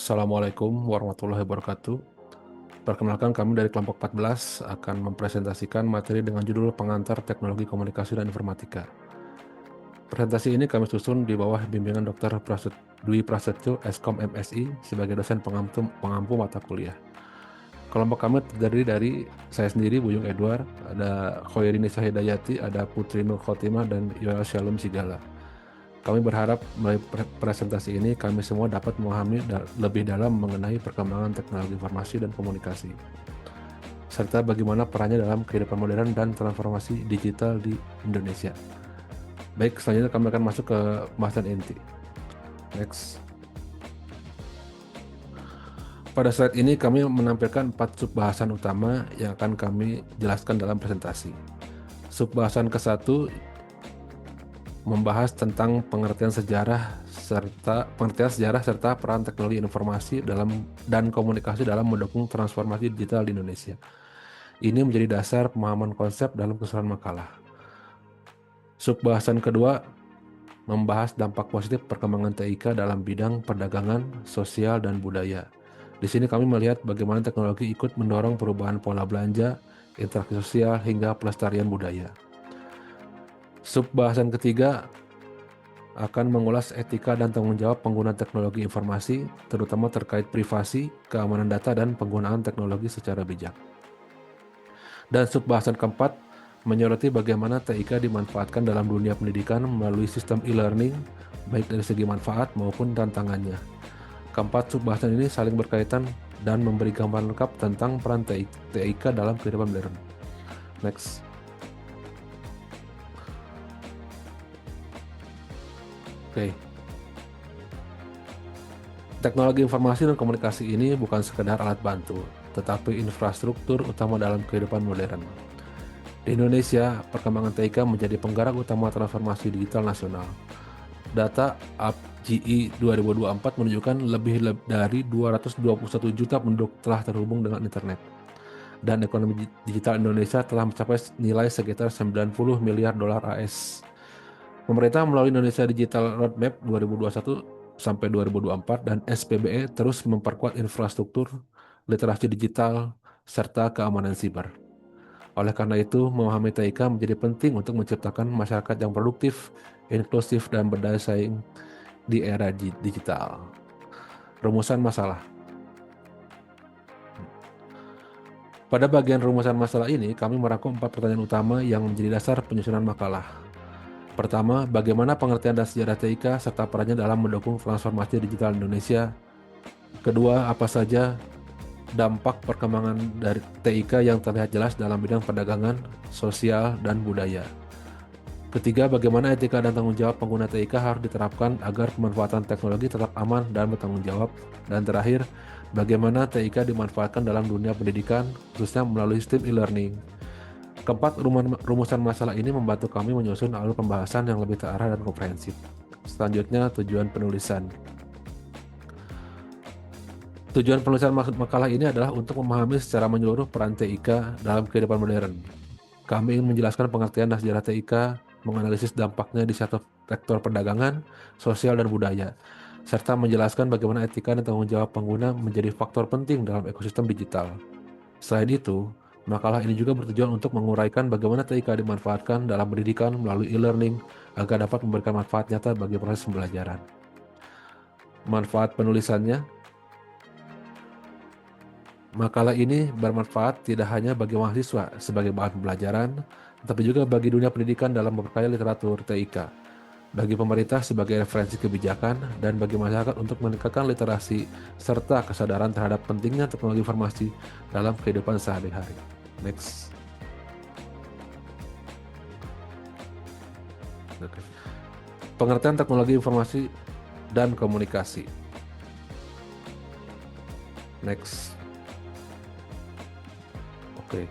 Assalamualaikum warahmatullahi wabarakatuh. Perkenalkan, kami dari kelompok 14 akan mempresentasikan materi dengan judul Pengantar Teknologi Komunikasi dan Informatika. Presentasi ini kami susun di bawah bimbingan Dr. Dwi Prasetyo, Eskom MSI, sebagai dosen pengampu mata kuliah. Kelompok kami terdiri dari saya sendiri, Buyung Edward, ada Khoirini Hidayati, ada Putri Nur Khotimah, dan Yoel Shalom Sigala. Kami berharap melalui presentasi ini kami semua dapat memahami lebih dalam mengenai perkembangan teknologi informasi dan komunikasi, serta bagaimana perannya dalam kehidupan modern dan transformasi digital di Indonesia. Baik, selanjutnya kami akan masuk ke pembahasan inti. Next. Pada slide ini kami menampilkan 4 subbahasan utama yang akan kami jelaskan dalam presentasi. Subbahasan ke-1 membahas tentang pengertian sejarah serta peran teknologi informasi dan komunikasi dalam mendukung transformasi digital di Indonesia. Ini menjadi dasar pemahaman konsep dalam keseluruhan makalah. Subbahasan kedua membahas dampak positif perkembangan TIK dalam bidang perdagangan, sosial, dan budaya. Di sini kami melihat bagaimana teknologi ikut mendorong perubahan pola belanja, interaksi sosial, hingga pelestarian budaya. Subbahasan ketiga akan mengulas etika dan tanggung jawab pengguna teknologi informasi, terutama terkait privasi, keamanan data, dan penggunaan teknologi secara bijak. Dan subbahasan keempat menyoroti bagaimana TIK dimanfaatkan dalam dunia pendidikan melalui sistem e-learning, baik dari segi manfaat maupun tantangannya. Keempat subbahasan ini saling berkaitan dan memberi gambaran lengkap tentang peran TIK dalam kehidupan modern. Next. Oke. Teknologi informasi dan komunikasi ini bukan sekedar alat bantu, tetapi infrastruktur utama dalam kehidupan modern. Di Indonesia, perkembangan TIK menjadi penggerak utama transformasi digital nasional. Data APGI 2024 menunjukkan lebih dari 221 juta penduduk telah terhubung dengan internet. Dan ekonomi digital Indonesia telah mencapai nilai sekitar 90 miliar dolar AS. Pemerintah melalui Indonesia Digital Roadmap 2021 sampai 2024 dan SPBE terus memperkuat infrastruktur, literasi digital, serta keamanan siber. Oleh karena itu, memahami TIK menjadi penting untuk menciptakan masyarakat yang produktif, inklusif, dan berdaya saing di era digital. Rumusan masalah. Pada bagian rumusan masalah ini, kami merangkum 4 pertanyaan utama yang menjadi dasar penyusunan makalah. Pertama, bagaimana pengertian dan sejarah TIK serta perannya dalam mendukung transformasi digital Indonesia. Kedua, apa saja dampak perkembangan dari TIK yang terlihat jelas dalam bidang perdagangan, sosial, dan budaya. Ketiga, bagaimana etika dan tanggung jawab pengguna TIK harus diterapkan agar pemanfaatan teknologi tetap aman dan bertanggung jawab. Dan terakhir, bagaimana TIK dimanfaatkan dalam dunia pendidikan, khususnya melalui sistem e-learning. Keempat, rumusan masalah ini membantu kami menyusun alur pembahasan yang lebih terarah dan komprehensif. Selanjutnya, tujuan penulisan. Tujuan penulisan makalah ini adalah untuk memahami secara menyeluruh peran TIK dalam kehidupan modern. Kami ingin menjelaskan pengertian dan sejarah TIK, menganalisis dampaknya di sektor perdagangan, sosial, dan budaya, serta menjelaskan bagaimana etika dan tanggung jawab pengguna menjadi faktor penting dalam ekosistem digital. Selain itu, makalah ini juga bertujuan untuk menguraikan bagaimana TIK dimanfaatkan dalam pendidikan melalui e-learning agar dapat memberikan manfaat nyata bagi proses pembelajaran. Manfaat penulisannya. Makalah ini bermanfaat tidak hanya bagi mahasiswa sebagai bahan pembelajaran, tetapi juga bagi dunia pendidikan dalam memperkaya literatur TIK, bagi pemerintah sebagai referensi kebijakan, dan bagi masyarakat untuk meningkatkan literasi serta kesadaran terhadap pentingnya teknologi informasi dalam kehidupan sehari-hari. Next. Okay. Pengertian teknologi informasi dan komunikasi. Next. Oke.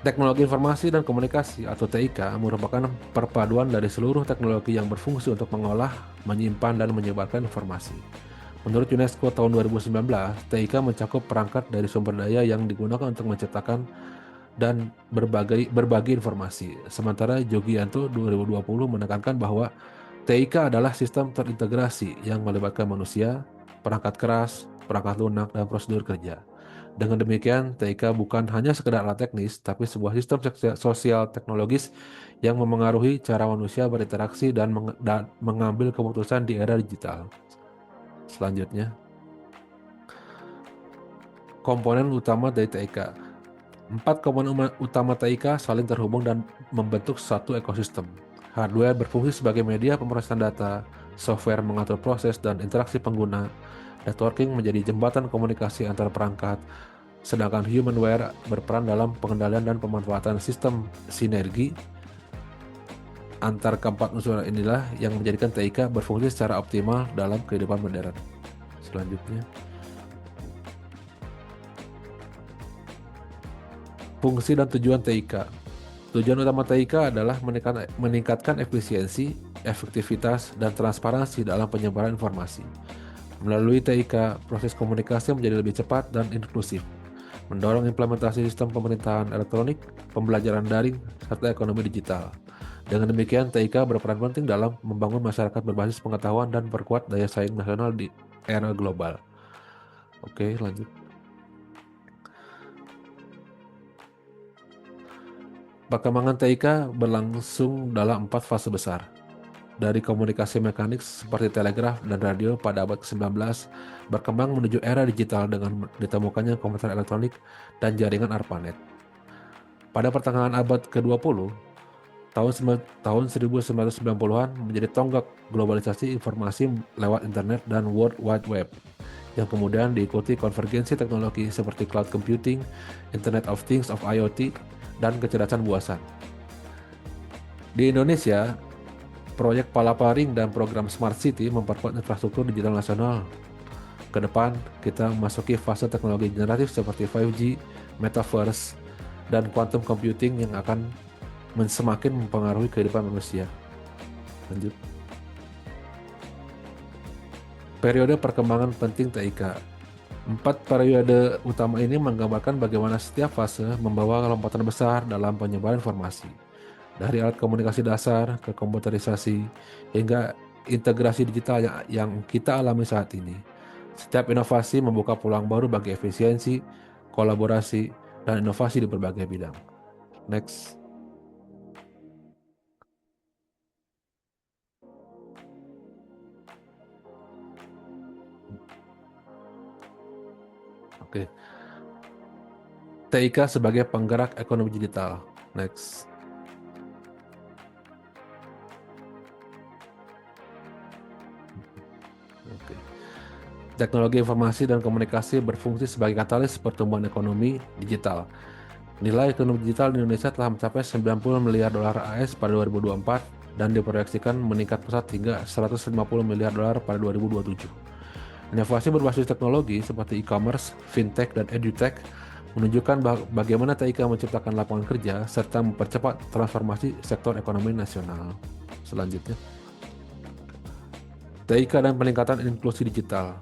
Teknologi informasi dan komunikasi atau TIK merupakan perpaduan dari seluruh teknologi yang berfungsi untuk mengolah, menyimpan, dan menyebarkan informasi. Menurut UNESCO tahun 2019, TIK mencakup perangkat dari sumber daya yang digunakan untuk menciptakan dan berbagi informasi. Sementara Jogianto 2020 menekankan bahwa TIK adalah sistem terintegrasi yang melibatkan manusia, perangkat keras, perangkat lunak, dan prosedur kerja. Dengan demikian, TIK bukan hanya sekedar alat teknis, tapi sebuah sistem sosial teknologis yang memengaruhi cara manusia berinteraksi dan mengambil keputusan di era digital. Selanjutnya, komponen utama dari TIK. 4 komponen utama TIK saling terhubung dan membentuk satu ekosistem. Hardware berfungsi sebagai media pemrosesan data, software mengatur proses dan interaksi pengguna, networking menjadi jembatan komunikasi antar perangkat, sedangkan humanware berperan dalam pengendalian dan pemanfaatan sistem sinergi antar keempat unsur inilah yang menjadikan TIK berfungsi secara optimal dalam kehidupan modern. Selanjutnya, fungsi dan tujuan TIK. Tujuan utama TIK adalah meningkatkan efisiensi, efektivitas, dan transparansi dalam penyebaran informasi. Melalui TIK, proses komunikasi menjadi lebih cepat dan inklusif, mendorong implementasi sistem pemerintahan elektronik, pembelajaran daring, serta ekonomi digital. Dengan demikian, TIK berperan penting dalam membangun masyarakat berbasis pengetahuan dan perkuat daya saing nasional di era global. Oke, lanjut. Perkembangan TIK berlangsung dalam 4 fase besar. Dari komunikasi mekanik seperti telegraf dan radio pada abad ke-19 berkembang menuju era digital dengan ditemukannya komputer elektronik dan jaringan ARPANET. Pada pertengahan abad ke-20, tahun 1990-an menjadi tonggak globalisasi informasi lewat internet dan World Wide Web, yang kemudian diikuti konvergensi teknologi seperti cloud computing, Internet of Things of IoT, dan kecerdasan buasan. Di Indonesia, proyek Palaparing dan program Smart City memperkuat infrastruktur digital nasional. Ke depan, kita memasuki fase teknologi generatif seperti 5G, Metaverse, dan quantum computing yang akan semakin mempengaruhi kehidupan manusia. Lanjut. Periode perkembangan penting TIK. 4 periode utama ini menggambarkan bagaimana setiap fase membawa lompatan besar dalam penyebaran informasi. Dari alat komunikasi dasar ke komputerisasi hingga integrasi digital yang kita alami saat ini. Setiap inovasi membuka peluang baru bagi efisiensi, kolaborasi, dan inovasi di berbagai bidang. Next. Oke. TIK sebagai penggerak ekonomi digital. Next. Oke. Teknologi informasi dan komunikasi berfungsi sebagai katalis pertumbuhan ekonomi digital. Nilai ekonomi digital di Indonesia telah mencapai 90 miliar dolar AS pada 2024 dan diproyeksikan meningkat pesat hingga 150 miliar dolar pada 2027. Inovasi berbasis teknologi seperti e-commerce, fintech, dan edutech menunjukkan bagaimana TIK menciptakan lapangan kerja serta mempercepat transformasi sektor ekonomi nasional. Selanjutnya, TIK dan peningkatan inklusi digital.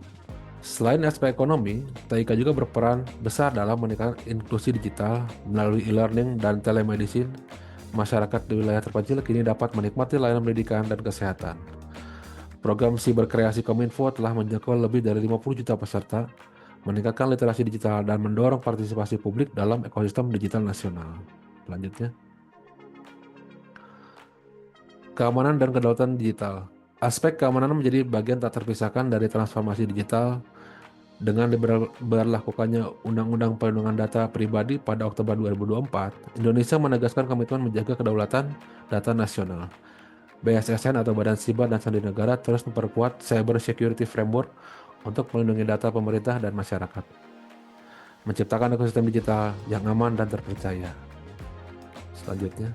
Selain aspek ekonomi, TIK juga berperan besar dalam meningkatkan inklusi digital melalui e-learning dan telemedicine. Masyarakat di wilayah terpencil kini dapat menikmati layanan pendidikan dan kesehatan. Program Siberkreasi Kominfo telah menjangkau lebih dari 50 juta peserta, meningkatkan literasi digital, dan mendorong partisipasi publik dalam ekosistem digital nasional. Selanjutnya, keamanan dan kedaulatan digital. Aspek keamanan menjadi bagian tak terpisahkan dari transformasi digital. Dengan berlakukannya Undang-Undang Perlindungan Data Pribadi pada Oktober 2024, Indonesia menegaskan komitmen menjaga kedaulatan data nasional. BSSN atau Badan Siber dan Sandi Negara terus memperkuat Cyber Security Framework untuk melindungi data pemerintah dan masyarakat, menciptakan ekosistem digital yang aman dan terpercaya. Selanjutnya,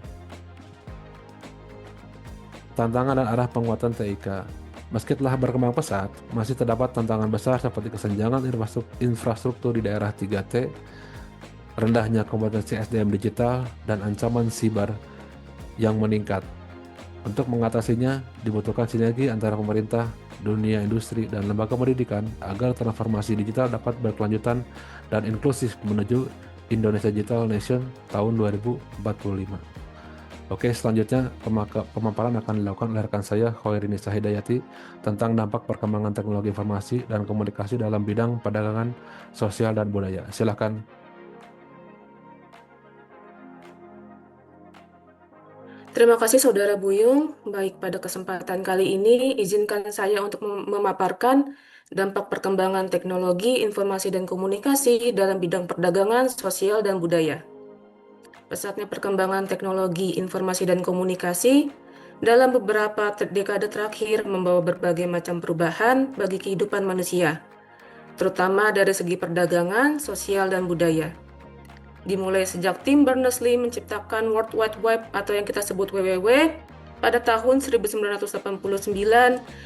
tantangan dan arah penguatan TIK. Meski telah berkembang pesat, masih terdapat tantangan besar seperti kesenjangan infrastruktur di daerah 3T, rendahnya kompetensi SDM digital, dan ancaman siber yang meningkat. Untuk mengatasinya, dibutuhkan sinergi antara pemerintah, dunia industri, dan lembaga pendidikan agar transformasi digital dapat berkelanjutan dan inklusif menuju Indonesia Digital Nation tahun 2045. Oke, selanjutnya pemaparan akan dilakukan oleh rekan saya, Khairinisa Hidayati, tentang dampak perkembangan teknologi informasi dan komunikasi dalam bidang perdagangan, sosial, dan budaya. Silakan. Terima kasih Saudara Buyung. Baik, pada kesempatan kali ini izinkan saya untuk memaparkan dampak perkembangan teknologi, informasi, dan komunikasi dalam bidang perdagangan, sosial, dan budaya. Pesatnya perkembangan teknologi, informasi, dan komunikasi dalam beberapa dekade terakhir membawa berbagai macam perubahan bagi kehidupan manusia, terutama dari segi perdagangan, sosial, dan budaya. Dimulai sejak Tim Berners-Lee menciptakan World Wide Web atau yang kita sebut WWW pada tahun 1989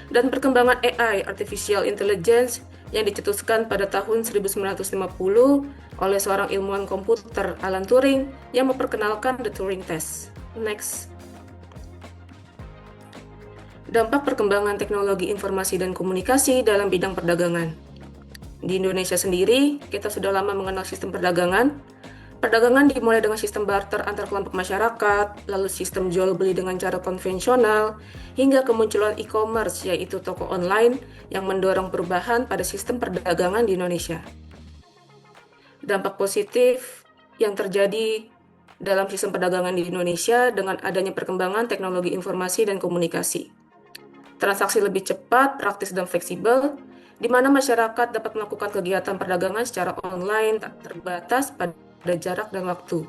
dan perkembangan AI, Artificial Intelligence, yang dicetuskan pada tahun 1950 oleh seorang ilmuwan komputer, Alan Turing, yang memperkenalkan The Turing Test. Next. Dampak perkembangan teknologi informasi dan komunikasi dalam bidang perdagangan. Di Indonesia sendiri, kita sudah lama mengenal sistem perdagangan. Perdagangan dimulai dengan sistem barter antar kelompok masyarakat, lalu sistem jual beli dengan cara konvensional, hingga kemunculan e-commerce, yaitu toko online yang mendorong perubahan pada sistem perdagangan di Indonesia. Dampak positif yang terjadi dalam sistem perdagangan di Indonesia dengan adanya perkembangan teknologi informasi dan komunikasi. Transaksi lebih cepat, praktis, dan fleksibel, di mana masyarakat dapat melakukan kegiatan perdagangan secara online tak terbatas pada jarak dan waktu.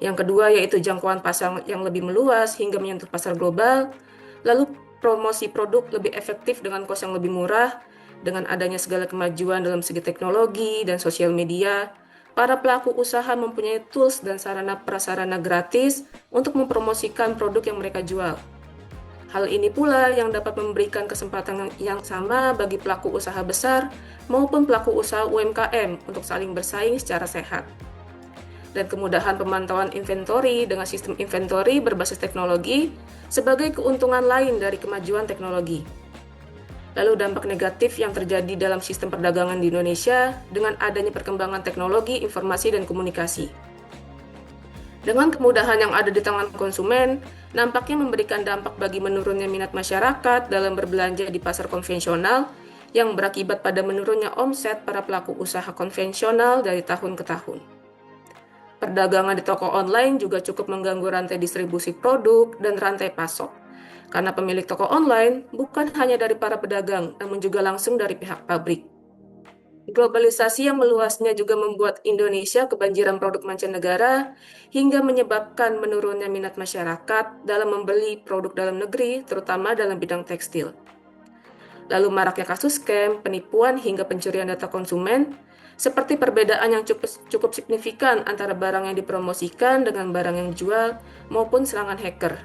Yang kedua yaitu jangkauan pasar yang lebih meluas hingga menyentuh pasar global. Lalu promosi produk lebih efektif dengan kos yang lebih murah. Dengan adanya segala kemajuan dalam segi teknologi dan sosial media, para pelaku usaha mempunyai tools dan sarana prasarana gratis untuk mempromosikan produk yang mereka jual. Hal ini pula yang dapat memberikan kesempatan yang sama bagi pelaku usaha besar maupun pelaku usaha UMKM untuk saling bersaing secara sehat. Dan kemudahan pemantauan inventory dengan sistem inventory berbasis teknologi sebagai keuntungan lain dari kemajuan teknologi. Lalu dampak negatif yang terjadi dalam sistem perdagangan di Indonesia dengan adanya perkembangan teknologi, informasi, dan komunikasi. Dengan kemudahan yang ada di tangan konsumen, nampaknya memberikan dampak bagi menurunnya minat masyarakat dalam berbelanja di pasar konvensional yang berakibat pada menurunnya omset para pelaku usaha konvensional dari tahun ke tahun. Perdagangan di toko online juga cukup mengganggu rantai distribusi produk dan rantai pasok. Karena pemilik toko online bukan hanya dari para pedagang, namun juga langsung dari pihak pabrik. Globalisasi yang meluasnya juga membuat Indonesia kebanjiran produk mancanegara hingga menyebabkan menurunnya minat masyarakat dalam membeli produk dalam negeri, terutama dalam bidang tekstil. Lalu maraknya kasus scam, penipuan, hingga pencurian data konsumen, seperti perbedaan yang cukup signifikan antara barang yang dipromosikan dengan barang yang dijual maupun serangan hacker.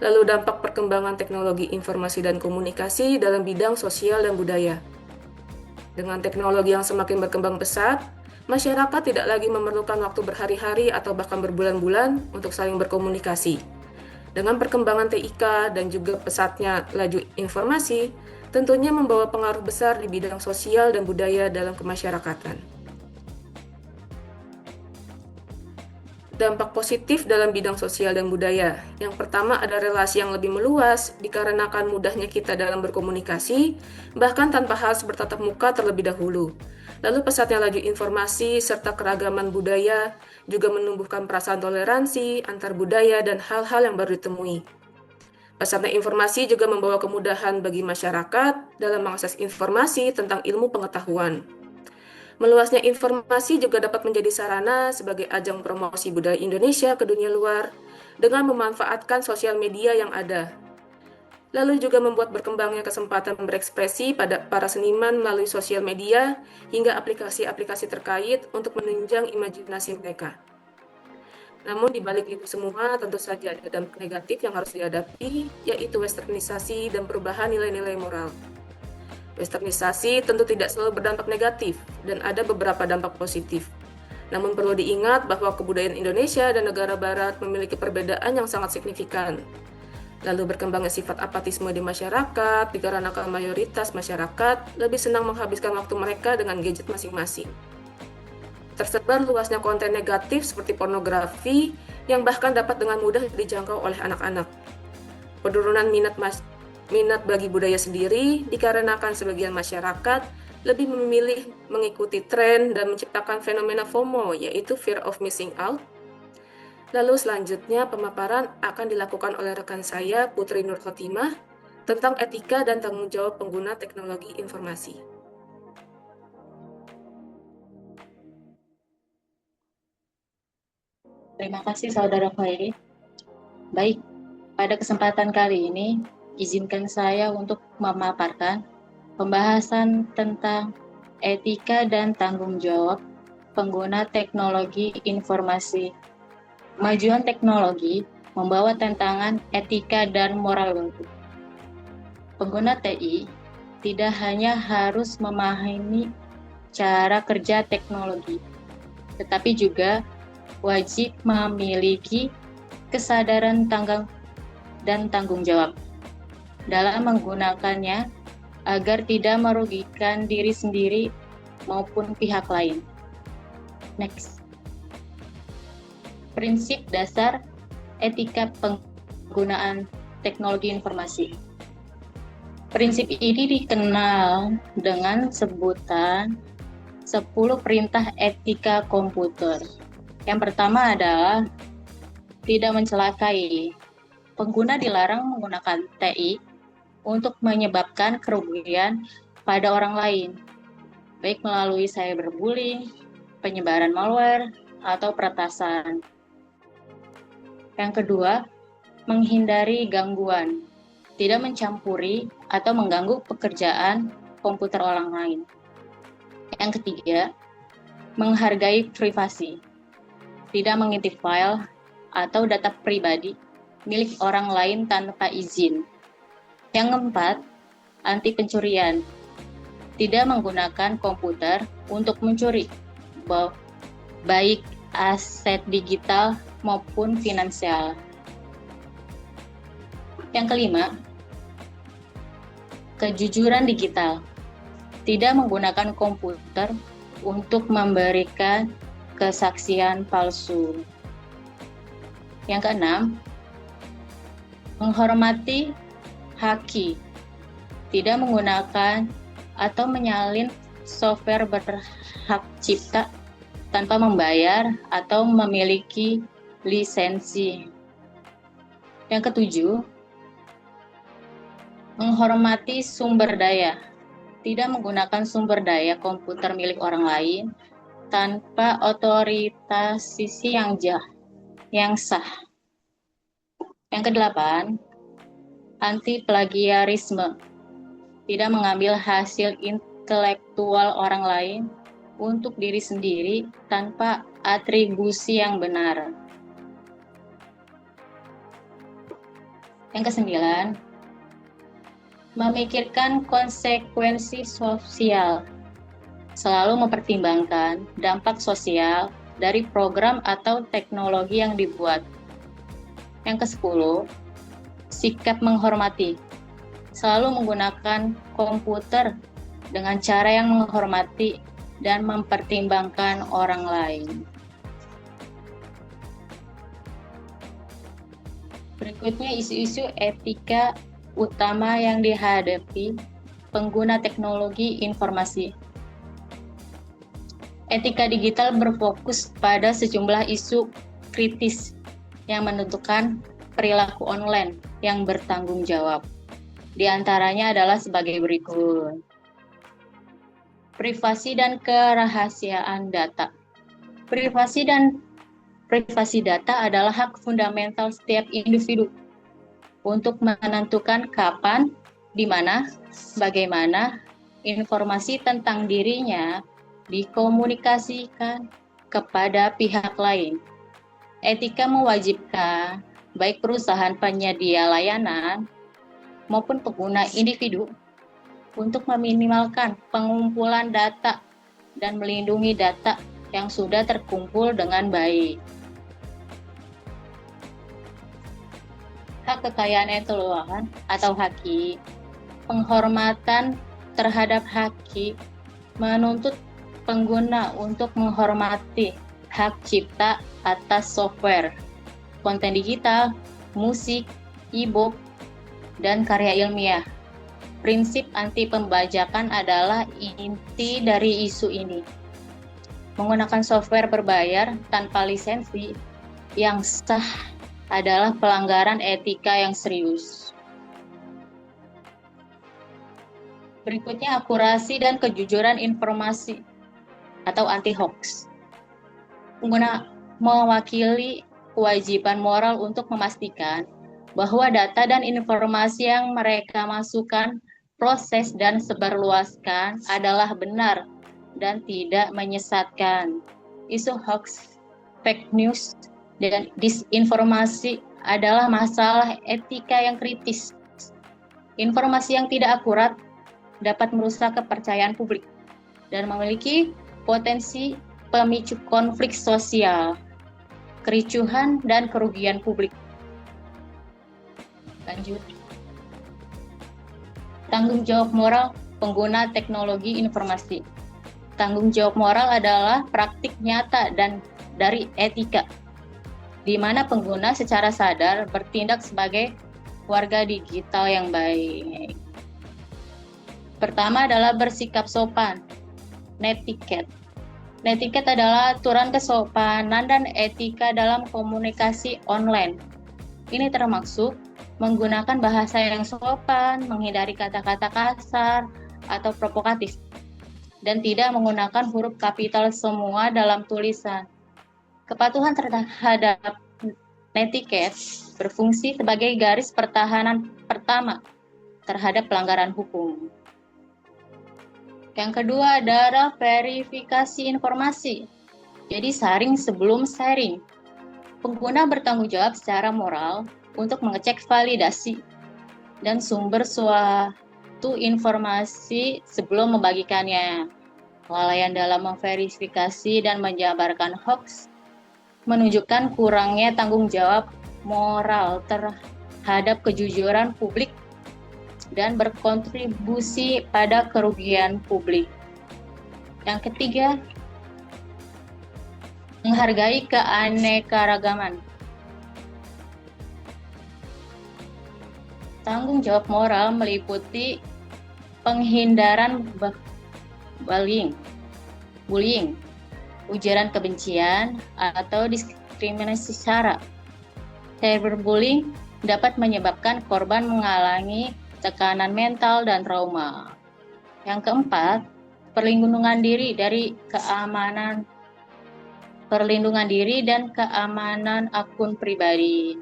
Lalu dampak perkembangan teknologi informasi dan komunikasi dalam bidang sosial dan budaya. Dengan teknologi yang semakin berkembang pesat, masyarakat tidak lagi memerlukan waktu berhari-hari atau bahkan berbulan-bulan untuk saling berkomunikasi. Dengan perkembangan TIK dan juga pesatnya laju informasi, tentunya membawa pengaruh besar di bidang sosial dan budaya dalam kemasyarakatan. Dampak positif dalam bidang sosial dan budaya. Yang pertama ada relasi yang lebih meluas dikarenakan mudahnya kita dalam berkomunikasi, bahkan tanpa harus bertatap muka terlebih dahulu. Lalu pesatnya laju informasi serta keragaman budaya juga menumbuhkan perasaan toleransi antar budaya dan hal-hal yang baru ditemui. Pesatnya informasi juga membawa kemudahan bagi masyarakat dalam mengakses informasi tentang ilmu pengetahuan. Meluasnya informasi juga dapat menjadi sarana sebagai ajang promosi budaya Indonesia ke dunia luar dengan memanfaatkan sosial media yang ada. Lalu juga membuat berkembangnya kesempatan berekspresi pada para seniman melalui sosial media hingga aplikasi-aplikasi terkait untuk menunjang imajinasi mereka. Namun di balik itu semua tentu saja ada dampak negatif yang harus dihadapi, yaitu westernisasi dan perubahan nilai-nilai moral. Westernisasi tentu tidak selalu berdampak negatif dan ada beberapa dampak positif. Namun perlu diingat bahwa kebudayaan Indonesia dan negara barat memiliki perbedaan yang sangat signifikan. Lalu berkembangnya sifat apatisme di masyarakat dikarenakan mayoritas masyarakat lebih senang menghabiskan waktu mereka dengan gadget masing-masing. Tersebar luasnya konten negatif seperti pornografi yang bahkan dapat dengan mudah dijangkau oleh anak-anak. Penurunan minat bagi budaya sendiri dikarenakan sebagian masyarakat lebih memilih mengikuti tren dan menciptakan fenomena FOMO, yaitu fear of missing out. Lalu selanjutnya pemaparan akan dilakukan oleh rekan saya, Putri Nur Khotimah, tentang etika dan tanggung jawab pengguna teknologi informasi. Terima kasih Saudara Khairi. Baik, pada kesempatan kali ini, izinkan saya untuk memaparkan pembahasan tentang etika dan tanggung jawab pengguna teknologi informasi. Kemajuan teknologi membawa tantangan etika dan moral baru. Pengguna TI tidak hanya harus memahami cara kerja teknologi, tetapi juga wajib memiliki kesadaran tanggung jawab dalam menggunakannya agar tidak merugikan diri sendiri maupun pihak lain. Next. Prinsip dasar etika penggunaan teknologi informasi. Prinsip ini dikenal dengan sebutan 10 perintah etika komputer. Yang pertama adalah tidak mencelakai. Pengguna dilarang menggunakan TI untuk menyebabkan kerugian pada orang lain, baik melalui cyberbullying, penyebaran malware, atau peretasan. Yang kedua, menghindari gangguan, tidak mencampuri atau mengganggu pekerjaan komputer orang lain. Yang ketiga, menghargai privasi, tidak mengintip file atau data pribadi milik orang lain tanpa izin. Yang keempat, anti pencurian, tidak menggunakan komputer untuk mencuri, baik aset digital maupun finansial. Yang kelima, kejujuran digital, tidak menggunakan komputer untuk memberikan kesaksian palsu. Yang keenam, menghormati haki, tidak menggunakan atau menyalin software berhak cipta tanpa membayar atau memiliki lisensi. Yang ketujuh, menghormati sumber daya, tidak menggunakan sumber daya komputer milik orang lain tanpa otorisasi yang sah. Yang kedelapan, anti plagiarisme, tidak mengambil hasil intelektual orang lain untuk diri sendiri tanpa atribusi yang benar. Yang kesembilan, memikirkan konsekuensi sosial, selalu mempertimbangkan dampak sosial dari program atau teknologi yang dibuat. Yang ke-10, sikap menghormati, selalu menggunakan komputer dengan cara yang menghormati dan mempertimbangkan orang lain. Berikutnya isu-isu etika utama yang dihadapi pengguna teknologi informasi. Etika digital berfokus pada sejumlah isu kritis yang menentukan perilaku online yang bertanggung jawab. Di antaranya adalah sebagai berikut. Privasi dan kerahasiaan data. Privasi data adalah hak fundamental setiap individu untuk menentukan kapan, di mana, bagaimana informasi tentang dirinya dikomunikasikan kepada pihak lain. Etika mewajibkan baik perusahaan penyedia layanan maupun pengguna individu untuk meminimalkan pengumpulan data dan melindungi data yang sudah terkumpul dengan baik. Hak kekayaan intelektual atau haki, penghormatan terhadap haki menuntut pengguna untuk menghormati hak cipta atas software, konten digital, musik, e-book, dan karya ilmiah. Prinsip anti pembajakan adalah inti dari isu ini. Menggunakan software berbayar tanpa lisensi yang sah adalah pelanggaran etika yang serius. Berikutnya, akurasi dan kejujuran informasi atau anti-hoax. Pengguna mewakili kewajiban moral untuk memastikan bahwa data dan informasi yang mereka masukkan, proses, dan sebarluaskan adalah benar dan tidak menyesatkan. Isu hoax, fake news, dan disinformasi adalah masalah etika yang kritis. Informasi yang tidak akurat dapat merusak kepercayaan publik dan memiliki potensi pemicu konflik sosial, kericuhan, dan kerugian publik. Lanjut. Tanggung jawab moral pengguna teknologi informasi. Tanggung jawab moral adalah praktik nyata dan dari etika, di mana pengguna secara sadar bertindak sebagai warga digital yang baik. Pertama adalah bersikap sopan, netiquette. Netiquette adalah aturan kesopanan dan etika dalam komunikasi online. Ini termasuk menggunakan bahasa yang sopan, menghindari kata-kata kasar atau provokatif, dan tidak menggunakan huruf kapital semua dalam tulisan. Kepatuhan terhadap netiquette berfungsi sebagai garis pertahanan pertama terhadap pelanggaran hukum. Yang kedua adalah verifikasi informasi. Jadi saring sebelum sharing. Pengguna bertanggung jawab secara moral untuk mengecek validasi dan sumber suatu informasi sebelum membagikannya. Kelalaian dalam memverifikasi dan menjabarkan hoax menunjukkan kurangnya tanggung jawab moral terhadap kejujuran publik dan berkontribusi pada kerugian publik. Yang ketiga, menghargai keanekaragaman. Tanggung jawab moral meliputi penghindaran bullying, ujaran kebencian, atau diskriminasi sara. Cyberbullying dapat menyebabkan korban mengalami tekanan mental dan trauma. Yang keempat, perlindungan diri dan keamanan akun pribadi.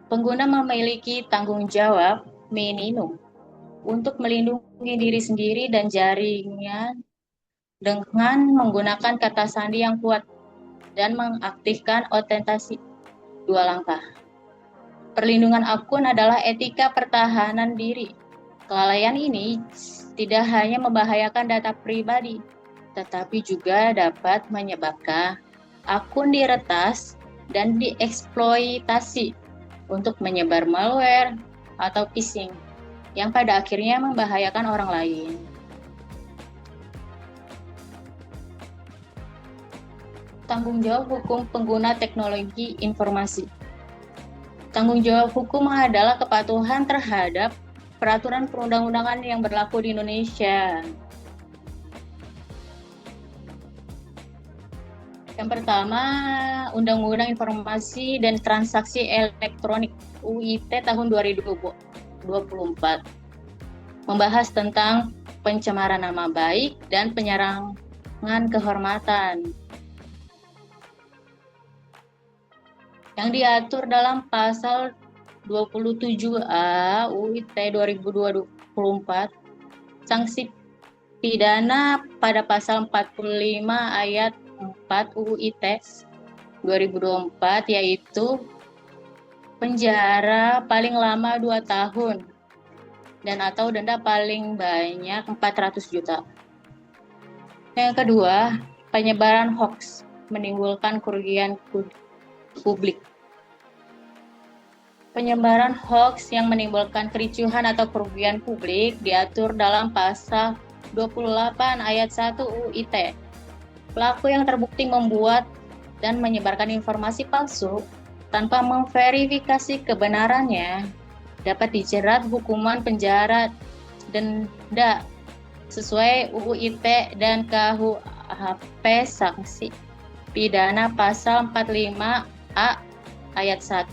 Pengguna memiliki tanggung jawab minimum untuk melindungi diri sendiri dan jaringan dengan menggunakan kata sandi yang kuat dan mengaktifkan otentikasi 2 langkah. Perlindungan akun adalah etika pertahanan diri. Kelalaian ini tidak hanya membahayakan data pribadi, tetapi juga dapat menyebabkan akun diretas dan dieksploitasi untuk menyebar malware atau phishing yang pada akhirnya membahayakan orang lain. Tanggung jawab hukum pengguna teknologi informasi. Tanggung jawab hukum adalah kepatuhan terhadap peraturan perundang-undangan yang berlaku di Indonesia. Yang pertama, Undang-Undang Informasi dan Transaksi Elektronik UIT tahun 2024 membahas tentang pencemaran nama baik dan penyerangan kehormatan yang diatur dalam pasal 27A UIT 2024, sanksi pidana pada pasal 45 ayat 4 UIT 2024 yaitu penjara paling lama 2 tahun dan atau denda paling banyak 400 juta. Yang kedua, penyebaran hoax menimbulkan kerugian publik. Penyebaran hoax yang menimbulkan kericuhan atau kerugian publik diatur dalam pasal 28 ayat 1 UU ITE. Pelaku yang terbukti membuat dan menyebarkan informasi palsu tanpa memverifikasi kebenarannya dapat dijerat hukuman penjara denda sesuai UU ITE dan KUHP sanksi pidana pasal 45A ayat 1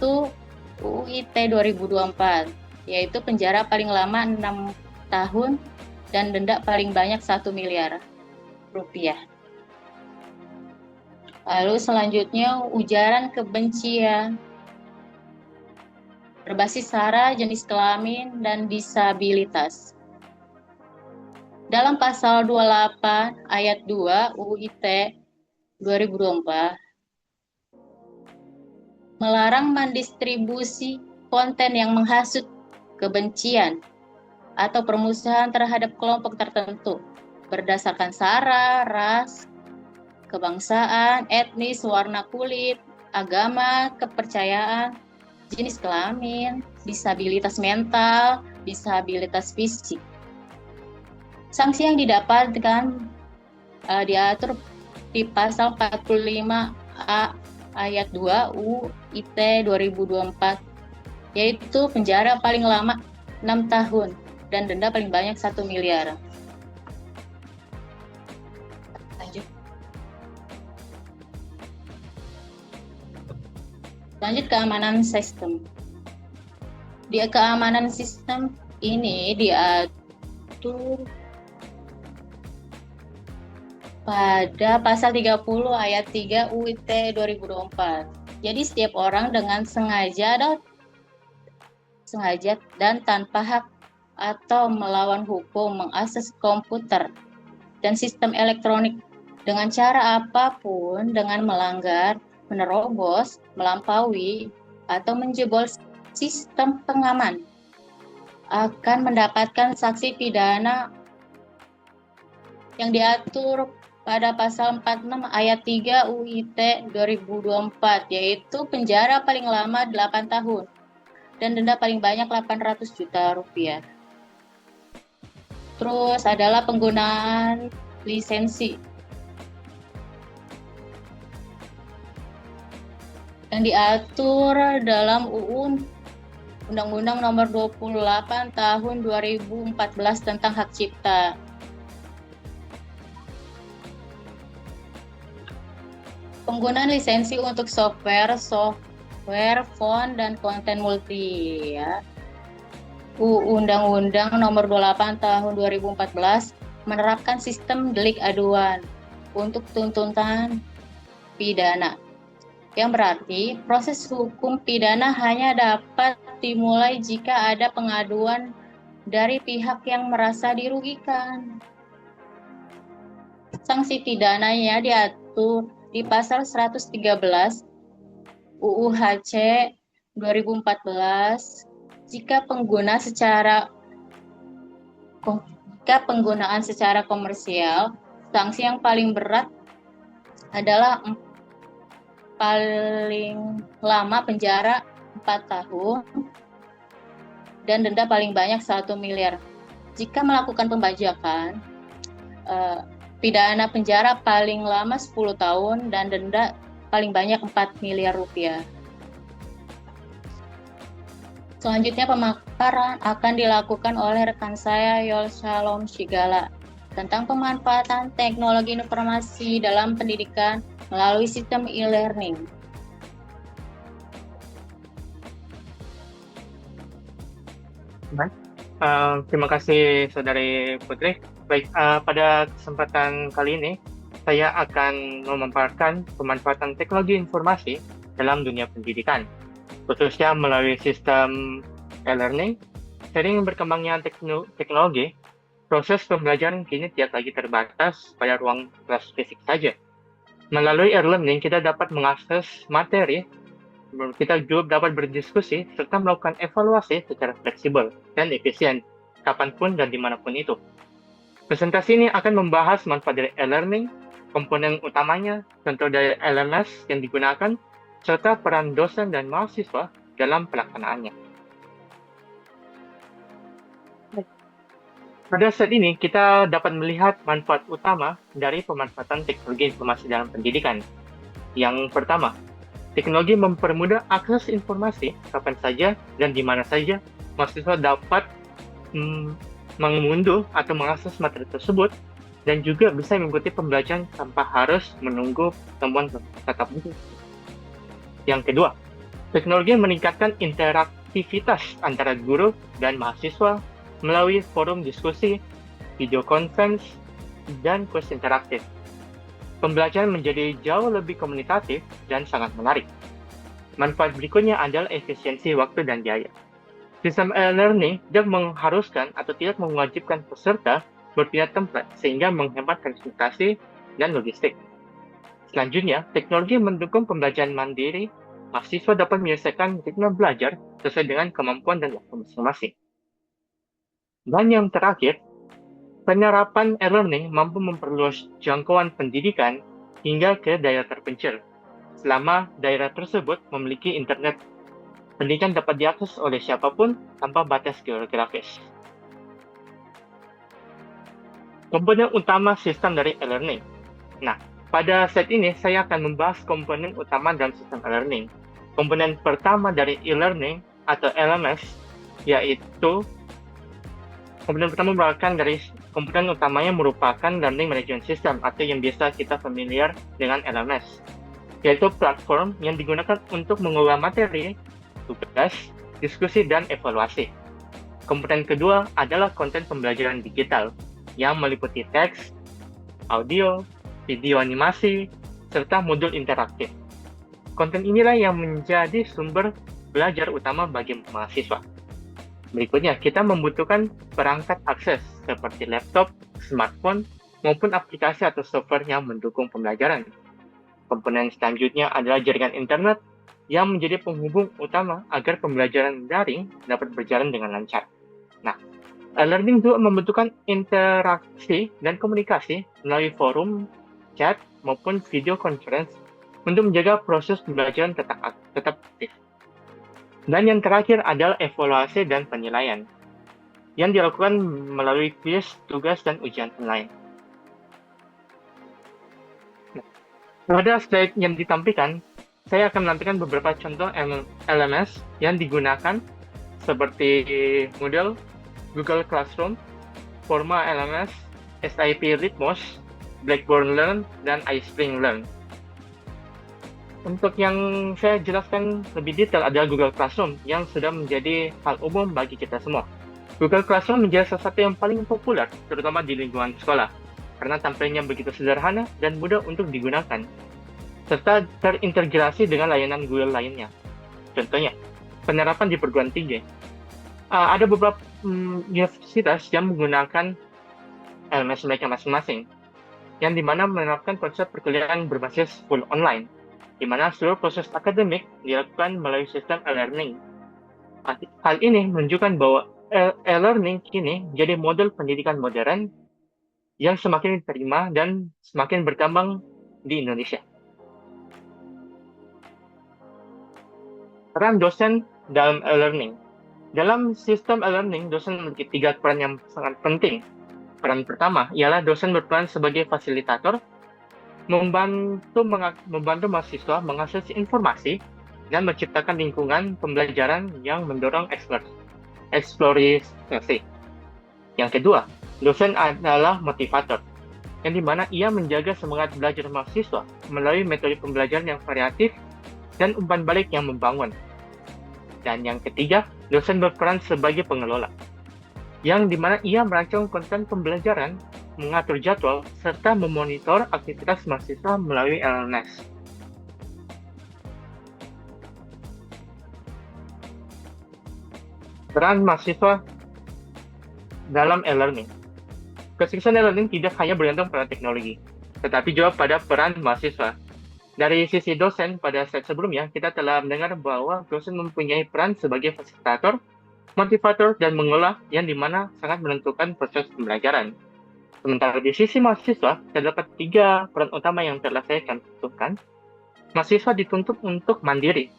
UU ITE 2024, yaitu penjara paling lama 6 tahun dan denda paling banyak 1 miliar rupiah. Lalu selanjutnya ujaran kebencian berbasis sara, jenis kelamin, dan disabilitas. Dalam pasal 28 ayat 2 UU ITE 2024 melarang mendistribusi konten yang menghasut kebencian atau permusuhan terhadap kelompok tertentu berdasarkan sara, ras, kebangsaan, etnis, warna kulit, agama, kepercayaan, jenis kelamin, disabilitas mental, disabilitas fisik. Sanksi yang didapatkan diatur di pasal 45A ayat 2 UU ITE 2024, yaitu penjara paling lama 6 tahun dan denda paling banyak 1 miliar. Lanjut keamanan sistem. Di keamanan sistem ini diatur pada pasal 30 ayat 3 UU ITE 2024. Jadi setiap orang dengan sengaja dan tanpa hak atau melawan hukum mengakses komputer dan sistem elektronik dengan cara apapun dengan melanggar, menerobos, melampaui, atau menjebol sistem pengaman akan mendapatkan sanksi pidana yang diatur pada pasal 46 ayat 3 UU ITE 2024, yaitu penjara paling lama 8 tahun dan denda paling banyak 800 juta rupiah. Terus adalah penggunaan lisensi yang diatur dalam UU Undang-Undang Nomor 28 Tahun 2014 tentang Hak Cipta. Penggunaan lisensi untuk software, font, dan konten multi. Ya. Undang-Undang Nomor 28 Tahun 2014 menerapkan sistem delik aduan untuk tuntutan pidana, yang berarti proses hukum pidana hanya dapat dimulai jika ada pengaduan dari pihak yang merasa dirugikan. Sanksi pidananya diatur di pasal 113 UU HC 2014 jika penggunaan secara komersial. Sanksi yang paling berat adalah paling lama penjara 4 tahun dan denda paling banyak 1 miliar. Jika melakukan pembajakan, pidana penjara paling lama 10 tahun dan denda paling banyak 4 miliar rupiah. Selanjutnya pemaparan akan dilakukan oleh rekan saya Yol Shalom Shigala tentang pemanfaatan teknologi informasi dalam pendidikan melalui sistem e-learning. Baik, terima kasih Saudari Putri. Baik, pada kesempatan kali ini saya akan memaparkan pemanfaatan teknologi informasi dalam dunia pendidikan, khususnya melalui sistem e-learning. Sering berkembangnya teknologi, proses pembelajaran kini tidak lagi terbatas pada ruang kelas fisik saja. Melalui e-learning, kita dapat mengakses materi, kita juga dapat berdiskusi, serta melakukan evaluasi secara fleksibel dan efisien, kapanpun dan dimanapun itu. Presentasi ini akan membahas manfaat dari e-learning, komponen utamanya, contoh dari LMS yang digunakan, serta peran dosen dan mahasiswa dalam pelaksanaannya. Pada saat ini, kita dapat melihat manfaat utama dari pemanfaatan teknologi informasi dalam pendidikan. Yang pertama, teknologi mempermudah akses informasi kapan saja dan di mana saja mahasiswa dapat mengunduh atau mengakses materi tersebut dan juga bisa mengikuti pembelajaran tanpa harus menunggu pertemuan tatap muka. Yang kedua, teknologi meningkatkan interaktivitas antara guru dan mahasiswa melalui forum diskusi, video conference, dan kuis interaktif. Pembelajaran menjadi jauh lebih komunikatif dan sangat menarik. Manfaat berikutnya adalah efisiensi waktu dan biaya. Sistem e-learning tidak mengharuskan atau tidak mewajibkan peserta berpindah tempat sehingga menghemat transportasi dan logistik. Selanjutnya, teknologi mendukung pembelajaran mandiri. Mahasiswa dapat menyelesaikan ritme belajar sesuai dengan kemampuan dan waktu masing-masing. Dan yang terakhir, penerapan e-learning mampu memperluas jangkauan pendidikan hingga ke daerah terpencil. Selama daerah tersebut memiliki internet, pendidikan dapat diakses oleh siapapun tanpa batas geografis. Komponen utama sistem dari e-learning. Nah, pada set ini saya akan membahas komponen utama dalam sistem e-learning. Komponen pertama dari e-learning atau LMS yaitu komponen pertama merupakan dari komponen utamanya merupakan Learning Management System atau yang biasa kita familiar dengan LMS, yaitu platform yang digunakan untuk mengolah materi, tugas, diskusi, dan evaluasi. Komponen kedua adalah konten pembelajaran digital yang meliputi teks, audio, video animasi, serta modul interaktif. Konten inilah yang menjadi sumber belajar utama bagi mahasiswa. Berikutnya, kita membutuhkan perangkat akses seperti laptop, smartphone, maupun aplikasi atau software yang mendukung pembelajaran. Komponen selanjutnya adalah jaringan internet yang menjadi penghubung utama agar pembelajaran daring dapat berjalan dengan lancar. Nah, e-learning juga membutuhkan interaksi dan komunikasi melalui forum, chat, maupun video conference untuk menjaga proses pembelajaran tetap aktif. Dan yang terakhir adalah evaluasi dan penilaian yang dilakukan melalui kuis, tugas, dan ujian online. Nah, pada slide yang ditampilkan, saya akan menampilkan beberapa contoh LMS yang digunakan seperti Moodle, Google Classroom, Forma LMS, SIP Litmos, Blackboard Learn, dan iSpring Learn. Untuk yang saya jelaskan lebih detail adalah Google Classroom yang sudah menjadi hal umum bagi kita semua. Google Classroom menjadi salah satu yang paling populer, terutama di lingkungan sekolah, karena tampilnya begitu sederhana dan mudah untuk digunakan, serta terintegrasi dengan layanan Google lainnya. Contohnya, penerapan di perguruan tinggi. Ada beberapa universitas yang menggunakan LMS mereka masing-masing, yang dimana menerapkan konsep perkuliahan berbasis full online, di mana seluruh proses akademik dilakukan melalui sistem e-learning. Hal ini menunjukkan bahwa e-learning kini menjadi model pendidikan modern yang semakin diterima dan semakin berkembang di Indonesia. Peran dosen dalam e-learning. Dalam sistem e-learning, dosen memiliki 3 peran yang sangat penting. Peran pertama ialah dosen berperan sebagai fasilitator, membantu mahasiswa mengakses informasi dan menciptakan lingkungan pembelajaran yang mendorong eksplorasi. Yang kedua, dosen adalah motivator, yang dimana ia menjaga semangat belajar mahasiswa melalui metode pembelajaran yang variatif dan umpan balik yang membangun. Dan yang ketiga, dosen berperan sebagai pengelola, yang dimana ia merancang konten pembelajaran, mengatur jadwal, serta memonitor aktivitas mahasiswa melalui LMS. Peran mahasiswa dalam e-learning. Kesuksesan e-learning tidak hanya bergantung pada teknologi, tetapi juga pada peran mahasiswa. Dari sisi dosen, pada slide sebelumnya, kita telah mendengar bahwa dosen mempunyai peran sebagai fasilitator, motivator, dan mengolah yang dimana sangat menentukan proses pembelajaran. Sementara di sisi mahasiswa, terdapat 3 peran utama yang telah saya cantumkan. Mahasiswa dituntut untuk mandiri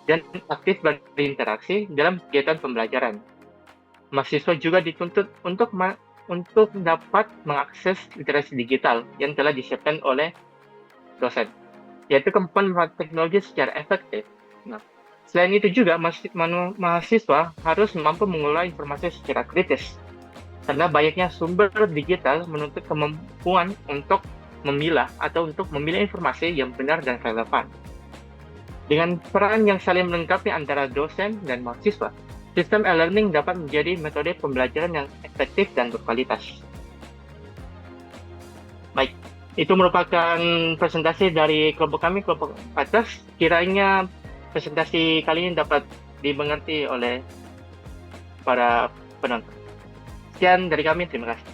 dan aktif berinteraksi dalam kegiatan pembelajaran. Mahasiswa juga dituntut untuk untuk dapat mengakses literasi digital yang telah disiapkan oleh dosen, yaitu kemampuan teknologi secara efektif. Nah, selain itu juga mahasiswa harus mampu mengelola informasi secara kritis, karena banyaknya sumber digital menuntut kemampuan untuk memilah atau untuk memilih informasi yang benar dan relevan. Dengan peran yang saling melengkapi antara dosen dan mahasiswa, sistem e-learning dapat menjadi metode pembelajaran yang efektif dan berkualitas. Baik, itu merupakan presentasi dari kelompok kami, kelompok 14. Kiranya presentasi kali ini dapat dimengerti oleh para penonton. Sekian dari kami, terima kasih.